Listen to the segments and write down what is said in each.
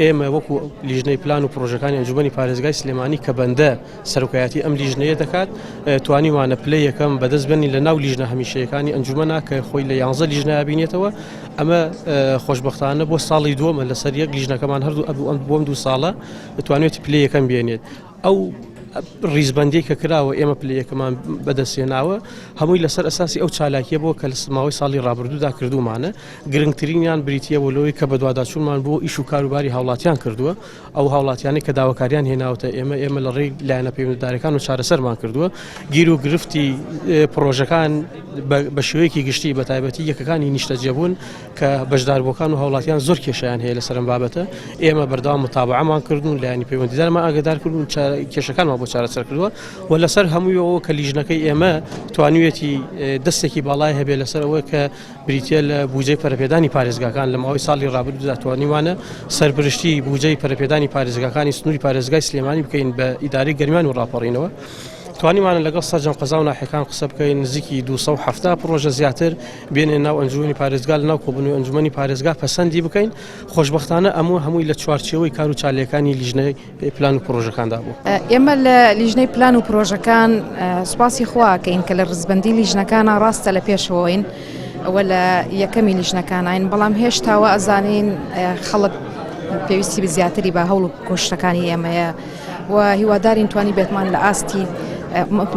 ئێمە وەکو لیژنەی پلان و پرۆژەکانی ئەنجومەنی پارێزگای سلێمانی کە بەندە سەرۆکایەتی ئەم لیژنەیە دەکات توانیوانە پلەی یەکەم بەدەستبێنی لە ناو لیژنە هەمیشەیەکانی ئەنجومەنە کە خۆی لە 11 لیژنە بینێتەوە ئەمە خۆشبەختانە بۆ ساڵی دووەمە لەسەر یەک لیژنەکەمان هەردوو بۆم 2 ساڵە دەتوانێت پلەی یەکەم بێنێت ئەو ڕیزبەندی کە کراوە ئێمە پلەیەکەمان بەدەستێناوە هەمووی لەسەر ئەساسی ئەو چالاکیە بۆ کە لە ماوەی ساڵی ڕابردوودا کردومانە گرنگترینیان بریتە بۆ لەوەی کە بەدواداچوونمان بۆ ئیش و کاروباری هاوڵاتیان کردووە ئەو هاوڵاتیانی کە داواکاریان هێناوتە ئێمە لە ڕێی لایەنە پەیوەندیدارەکان و چارەسەرمان کردووە گیر و گرفتی پرۆژەکان بە شێوەیەکی گشتی بە تایبەتی یەکەکانی نیشتەجێبوون کە بەشداربووەکان و هاوڵاتیان زۆر کێشیان هەیە لەسەر ئەم بابەتە ئێمە بەردەوام متابعەمان کردوون لایەنی پەیوەندیدارمان ئاگادار کردوون کێشەکانمان بۆ چارەسەر کردووە و لەسەر هەموویەوە کە لیژنەکەی ئێمە توانوێتی دەستێکی باڵای هەبێ لەسەر ئەوە کە بریتە لە بودجەی پەرەپێدانی پارێزگاکان لە ماوەی ساڵی ڕابردوودا توانیوانە سەرپرشتی بودجەی پەرەپێدانی پارێزگاکانی سنووری پارێزگای سلێمانی بکەین بە ئیدارەی گەرمیان و ڕاپەڕینەوە توانیمانە لەگەڵ سەرجەم قەزا و ناحیەکان قسە بکەین نزیکی 270 پرۆژە زیاتر بێنێ ناو ئەنجومەنی پارێزگا لە ناو کۆبوونەوەی ئەنجومەنی پارێزگا پەسەندی بکەین خۆشبەختانە هەمووی لە چوارچێوەی کار و چالەکانی لیژنەی پلان و پرۆژەکاندا بوو ئێمە لە لیژنەی پلان و پرۆژەکان سوپاسی خواکەین کە لە ڕزبەندی لیژنەکانە ڕاستە لە پێشەوەین ئەوە لە یەکەمی لیژنەکانین بەڵام هێشتاوە ئەزانین خەڵک پێویستی بە زیاتری بە هەوڵ و کۆشتەکانی ئێمەیە و هیوادارین توانی بێتمان لە ئاستی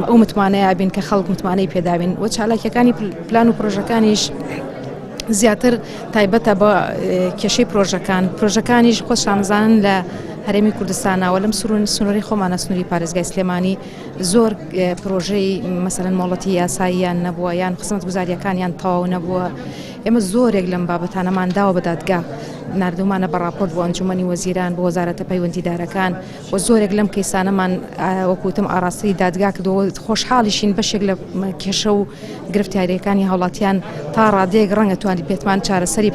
ئەو متمانەیە بین کە خەڵک متمانەی پێداوین و چالاکیەکانی پلان و پرۆژەکانیش زیاتر تایبەتە بە کێشەی پرۆژەکانیش خۆشانزانن لە هەرێمی کوردستانەوە لەم سنووری خۆمانە سنووری پارێزگای سلێمانی زۆر پرۆژەی مەسەلەن مۆڵەتی یاساییان نەبووە یان خزمەت گوزاریەکانیان تەواو نەبووە ئێمە زۆرێک لەم بابەتانەمان داوە بە دادگا نردومانە بە راپۆرت بۆ ئەنجومەنی وەزیران بۆ وەزارەتە پەیوەندیدارەکان و زۆرێک لەم کەیسانەمان وەکوتم ئاراستی دادگا کردەوە خۆشحاڵیشین بەشێک لە کێشە و گرفتیاریەکانی هاوڵاتیان تا ڕادەیەک ڕەنگە توانی بێتمان چارەسەری